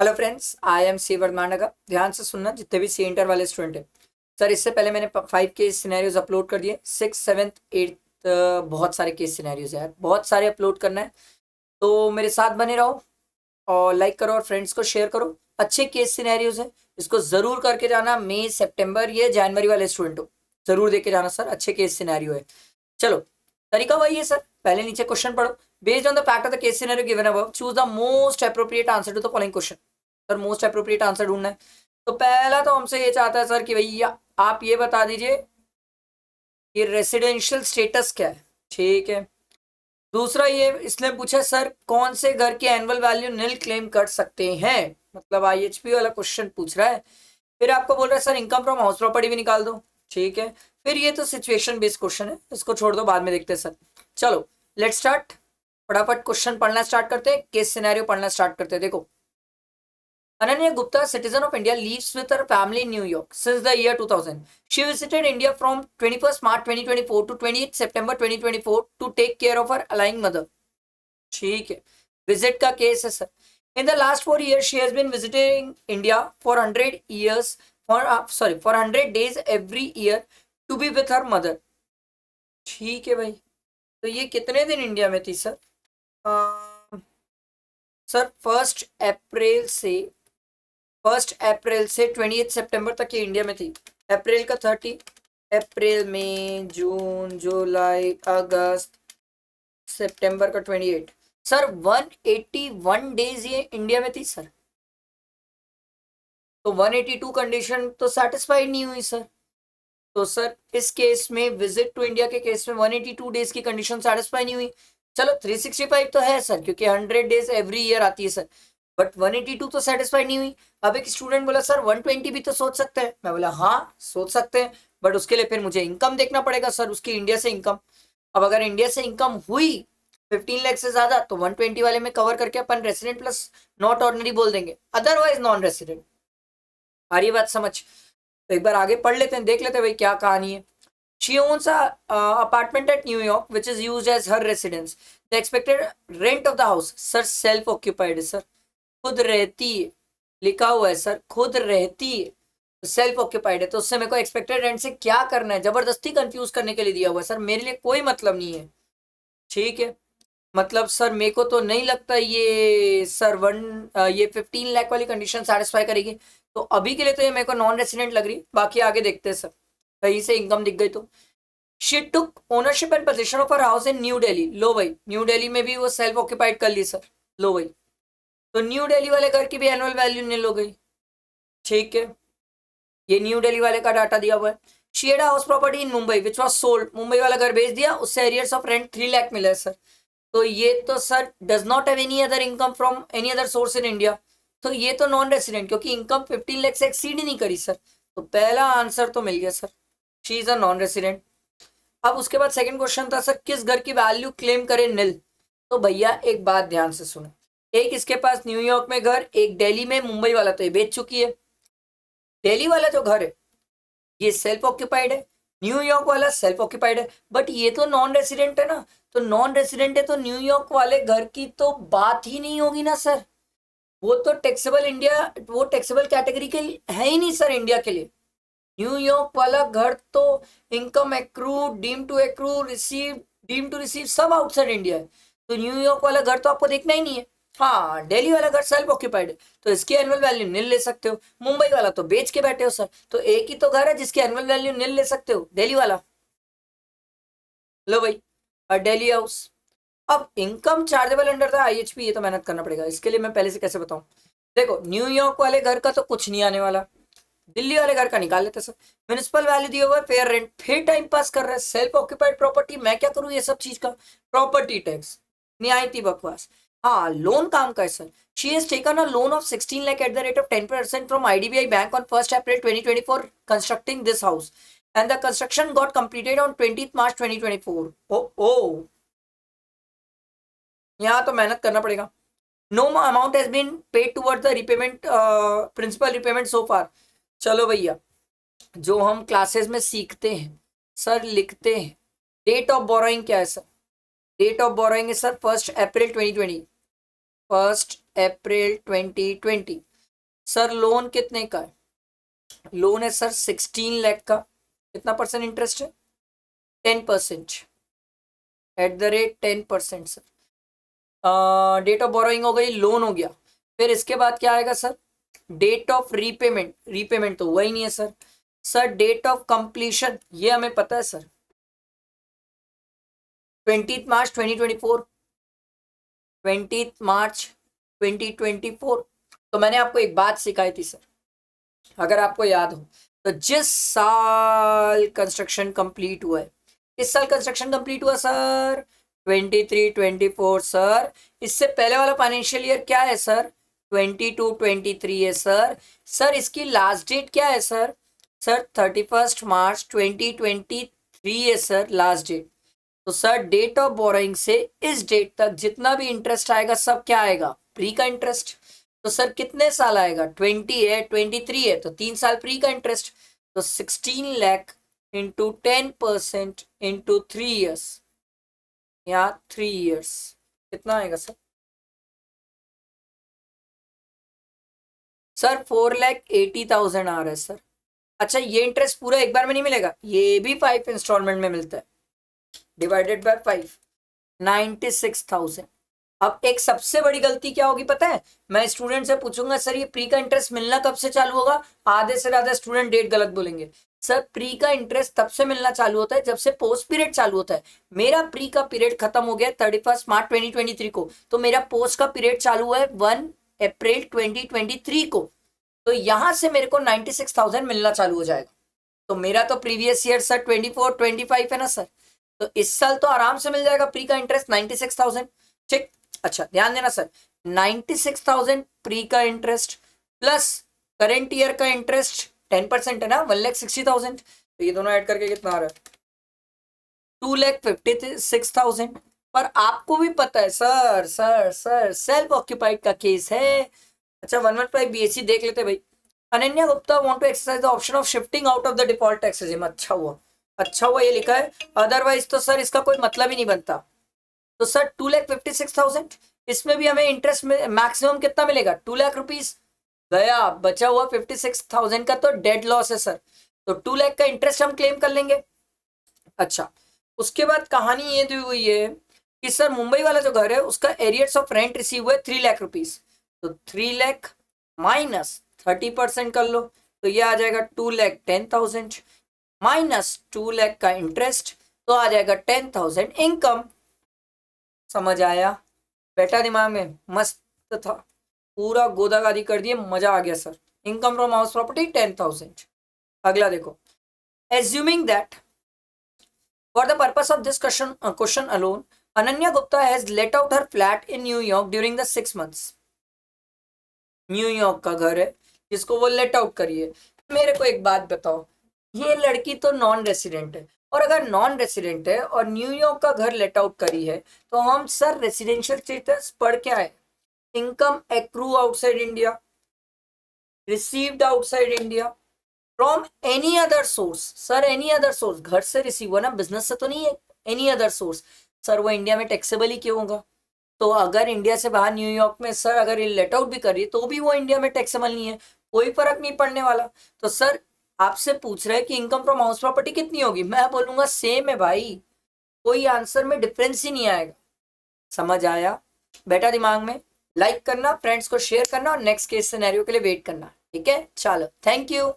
Hello friends, I am C वर्मानगा। ध्यान से सुनना जितने भी सी इंटर वाले स्टूडेंट हैं। सर, इससे पहले मैंने 5 केस सिनेरियोज अपलोड कर दिए। 6, 7, 8 बहुत सारे केस सिनेरियोज है यार, बहुत सारे अपलोड करना है। तो मेरे साथ बने रहो और लाइक करो और फ्रेंड्स को शेयर करो। अच्छे केस सिनेरियोज है, इसको जरूर करके जाना। मई, सितंबर, ये जनवरी वाले स्टूडेंट हो, जरूर देके जाना सर। अच्छे केस सिनेरियो है। चलो, तरीका वही है सर। पहले नीचे क्वेश्चन पढ़ो। Based on the fact of the case scenario given above, choose the most appropriate answer to the following question. Sir, most appropriate answer ढूंढना है। तो पहला तो हमसे ये चाहता है सर कि भैया आप ये बता दीजिए कि रेसिडेंशियल स्टेटस क्या है। ठीक है। दूसरा ये इसने पूछा सर कौन से घर की एनुअल वैल्यू नील क्लेम कर सकते हैं, मतलब आईएचपी वाला क्वेश्चन पूछ रहा है। फिर आपको बोल रहा है sir income from house property भी निकाल दो। ठीक है। फिर ये तो सिचुएशन बेस्ड क्वेश्चन है, इसको छोड़ दो, बाद में देखते हैं सर। चलो, लेट्स स्टार्ट। फटाफट क्वेश्चन पढ़ना स्टार्ट करते हैं, केस सिनेरियो पढ़ना स्टार्ट करते हैं। देखो, Ananya Gupta, citizen of India, lives with her family in New York since the year 2000. She visited India from 21st March 2024 to 28th September 2024 to take care of her ailing mother. ठीक है, visit का case है sir. In the last 4 years she has been visiting India for 100 years for 100 days every year to be with her mother. ठीक है भाई, तो ये कितने दिन इंडिया में थी सर? सर, 1 अप्रैल से 28 सितंबर तक ये इंडिया में थी। अप्रैल का 30, अप्रैल, मई, जून, जुलाई, अगस्त, सितंबर का 28। सर, 181 डेज ये इंडिया में थी सर। तो 182 कंडीशन तो सेटिस्फाइड नहीं हुई सर। तो सर इस केस में, विजिट टू इंडिया के केस में 182 डेज की कंडीशन सेटिस्फाई नहीं हुई। चलो, 365 तो है सर, क्योंकि 100 डेज एवरी ईयर आती है सर। बट 182 तो सेटिस्फाइड नहीं हुई। अब एक स्टूडेंट बोला सर 120 भी तो सोच सकते हैं। मैं बोला हाँ, सोच सकते हैं, बट उसके लिए फिर मुझे इनकम देखना पड़ेगा सर, उसकी इंडिया से इनकम। अब अगर इंडिया से इनकम हुई 15 लाख से ज्यादा, तो 120 वाले में कवर करके अपन रेसिडेंट प्लस नॉट ऑर्डिनरी बोल देंगे, अदरवाइज नॉन रेसिडेंट। आ रही बात समझ? तो एक बार आगे पढ़ लेते हैं, देख लेते हैं भाई क्या कहानी है। She owns a apartment at New York, which is used as her residence. The expected rent of the house, sir, self occupied है सर, खुद रहती है। लिखा हुआ है सर, खुद रहती है, सेल्फ ऑक्यूपाइड है। तो उससे मेरे को एक्सपेक्टेड रेंट से क्या करना है? जबरदस्ती कंफ्यूज करने के लिए दिया हुआ है सर, मेरे लिए कोई मतलब नहीं है। ठीक है। मतलब सर मेरे को तो नहीं लगता ये सर ये 15 लाख वाली कंडीशन सेटिस्फाई करेगी। तो अभी के लिए तो ये मेरे को नॉन रेसिडेंट लग रही, बाकी आगे देखते हैं सर। कहीं से इनकम दिख गई तो। She took ownership and position of her house in New Delhi. लो भाई, न्यू दिल्ली में भी वो सेल्फ ऑक्यूपाइड कर ली सर। लो भाई, तो न्यू दिल्ली वाले घर की भी एनुअल वैल्यू नील हो गई। ठीक है, ये न्यू दिल्ली वाले का डाटा दिया हुआ है। She had house property in Mumbai which was sold. Mumbai वाला घर बेच दिया, उससे एरियर्स ऑफ रेंट 3 लाख मिला है सर। तो ये तो sir does not have any other income from any other source in India. तो ये तो नॉन रेसिडेंट, क्योंकि इनकम 15 लाख से एक्सीड ही नहीं करी सर। तो पहला आंसर तो मिल गया sir, she is a non resident. अब उसके बाद सेकंड क्वेश्चन था सर किस घर की वैल्यू क्लेम करे नील। तो भैया एक बात ध्यान से सुनो, एक इसके पास न्यूयॉर्क में घर, एक दिल्ली में। मुंबई वाला तो ये बेच चुकी है। दिल्ली वाला जो घर है ये सेल्फ ऑक्यूपाइड है, न्यूयॉर्क वाला सेल्फ ऑक्यूपाइड है, बट ये तो नॉन रेसिडेंट है ना। तो नॉन रेसिडेंट है तो न्यूयॉर्क वाले घर की तो बात ही नहीं होगी ना सर। वो तो टैक्सेबल इंडिया, वो टैक्सेबल कैटेगरी के है ही नहीं सर इंडिया के लिए। न्यूयॉर्क वाला घर तो income accrue, deem to receive सब आउटसाइड इंडिया है। तो न्यूयॉर्क वाला घर तो आपको देखना ही नहीं है। हाँ, दिल्ली वाला घर सेल्फ ऑक्यूपाइड है, तो इसकी एनुअल वैल्यू नील ले सकते हो। मुंबई वाला तो बेच के बैठे हो सर, तो एक ही तो घर है जिसकी एनुअल वैल्यू नील ले सकते हो, दिल्ली वाला। लो भाई, और दिल्ली हाउस। अब इनकम चार्जेबल अंडर था आईएचपी, ये तो मेहनत करना पड़ेगा, इसके लिए मैं पहले से कैसे बताऊं। देखो, न्यूयॉर्क वाले घर का तो कुछ नहीं आने वाला, दिल्ली वाले घर का निकाल लेते सर। म्यूनिसिपल वैल्यू दिया हुआ है, फेयर रेंट, फिर टाइम पास कर रहा है। सेल्फ ऑक्यूपाइड प्रॉपर्टी, मैं क्या करूं ये सब चीज का? प्रॉपर्टी टैक्स, निहायती बकवास। हाँ, लोन काम का है sir. She has taken a loan of 16 lakh at the rate of 10% from IDBI bank on 1 April 2024 constructing this house and the construction got completed on 20 March 2024। ओ, यहाँ तो मेहनत करना पड़ेगा। No amount has been paid toward the repayment, principal repayment so far. चलो भैया, जो हम क्लासेस में सीखते हैं सर, लिखते हैं। डेट ऑफ बोरोइंग क्या है सर? डेट ऑफ बोरोइंग है सर 1 अप्रैल 2020। 1 अप्रैल 2020। सर लोन कितने का है? लोन है सर 16 लाख का। कितना परसेंट इंटरेस्ट है? 10%, at the rate 10% sir. Date of borrowing हो गई, लोन हो गया। फिर इसके बाद क्या आएगा sir? Date of repayment. Repayment तो हुआ ही नहीं है sir. Sir date of completion ये हमें पता है सर, 20 मार्च 2024। 20 मार्च 2024। तो मैंने आपको एक बात सिखाई थी सर, अगर आपको याद हो तो, जिस साल कंस्ट्रक्शन कंप्लीट हुआ है, इस साल कंस्ट्रक्शन कंप्लीट हुआ सर 23-24 सर। इससे पहले वाला फाइनेंशियल ईयर क्या है सर? 22-23 है सर। सर इसकी लास्ट डेट क्या है सर? सर 31 मार्च 2023 है सर लास्ट डेट। तो सर डेट ऑफ बोरोइंग से इस डेट तक जितना भी इंटरेस्ट आएगा सब क्या आएगा? प्री का इंटरेस्ट। तो सर कितने साल आएगा? 20 है, 23 है, तो 3 साल प्री का इंटरेस्ट। तो 16 लाख इंटू 10% इंटू 3 ईयर्स, या 3 ईयर्स, कितना आएगा सर? सर 4,80,000 आ रहा है सर। अच्छा ये इंटरेस्ट पूरा एक बार में नहीं मिलेगा, ये भी 5 इंस्टॉलमेंट में मिलता है, डिवाइडेड बाय 5, 96,000। अब एक सबसे बड़ी गलती क्या होगी पता है? मैं स्टूडेंट से पूछूंगा सर ये प्री का इंटरेस्ट मिलना कब से चालू होगा, आधे से ज्यादा स्टूडेंट डेट गलत बोलेंगे। सर प्री का इंटरेस्ट तब से मिलना चालू होता है जब से पोस्ट पीरियड चालू होता है। मेरा प्री का पीरियड खत्म हो गया 31 मार्च 2023 को, तो मेरा पोस्ट का पीरियड चालू हुआ है 1 अप्रैल 2023 को। तो यहां से मेरे को 96,000 मिलना चालू हो जाएगा। तो मेरा तो प्रीवियस ईयर सर 24-25 है ना सर, तो इस साल तो आराम से मिल जाएगा प्री का इंटरेस्ट 96,000। ठीक। अच्छा ध्यान देना सर, 96,000 प्री का इंटरेस्ट प्लस करेंट ईयर का इंटरेस्ट 10% है ना, 1,60,000। तो ये दोनों ऐड करके कितना आ रहा है? 2,56,000। पर आपको भी पता है sir sir sir self occupied का केस है। अच्छा 115 BSc देख लेते भाई। Ananya Gupta want to exercise the option of shifting out of the default tax regime. अच्छा हुआ, अच्छा हुआ ये लिखा है, अदरवाइज तो सर इसका कोई मतलब ही नहीं बनता। तो सर 2,56,000, इसमें भी हमें इंटरेस्ट में मैक्सिमम कितना मिलेगा? 2 लाख रुपीज गया, बचा हुआ 56,000 का तो डेड लॉस है सर। तो 2 लाख का इंटरेस्ट हम क्लेम कर लेंगे। अच्छा उसके बाद कहानी ये दी हुई है कि सर मुंबई वाला जो घर है उसका एरियर्स ऑफ रेंट रिसीव हुए 3 लाख रुपीज। तो 3 लाख माइनस 30% कर लो, तो ये आ जाएगा 2,10,000 माइनस 2 लाख का इंटरेस्ट, तो आ जाएगा 10,000 इनकम। समझ आया? बैठा दिमाग में? मस्त था, पूरा गोदागादी कर दिए, मजा आ गया sir. Income from house property 10,000। अगला देखो, assuming that for the purpose of this question alone Ananya Gupta has let out her flat in New York during the 6 months। New York का घर है जिसको वो लेट आउट करिए। मेरे को एक बात बताओ, ये लड़की तो नॉन रेसिडेंट है, और अगर नॉन रेसिडेंट है और न्यूयॉर्क का घर लेट आउट करी है, तो हम सर रेसिडेंशियल स्टेटस पढ़ क्या है? Income accrue outside India, received outside India, from any other source. Sir any other source घर से रिसीव हुआ ना, बिजनेस से तो नहीं है। एनी अदर सोर्स, सर वो इंडिया में टैक्सेबल ही क्यों होगा? तो अगर इंडिया से बाहर न्यूयॉर्क में सर अगर ये लेट आउट भी कर रही है तो भी वो इंडिया में टैक्सेबल नहीं है, कोई फर्क नहीं पड़ने वाला। तो सर आपसे पूछ रहे हैं कि इनकम फ्रॉम हाउस प्रॉपर्टी कितनी होगी, मैं बोलूंगा सेम है भाई, कोई आंसर में डिफरेंस ही नहीं आएगा। समझ आया? बेटा दिमाग में? लाइक करना, फ्रेंड्स को शेयर करना, और नेक्स्ट केस सिनेरियो के लिए वेट करना। ठीक है, चलो थैंक यू।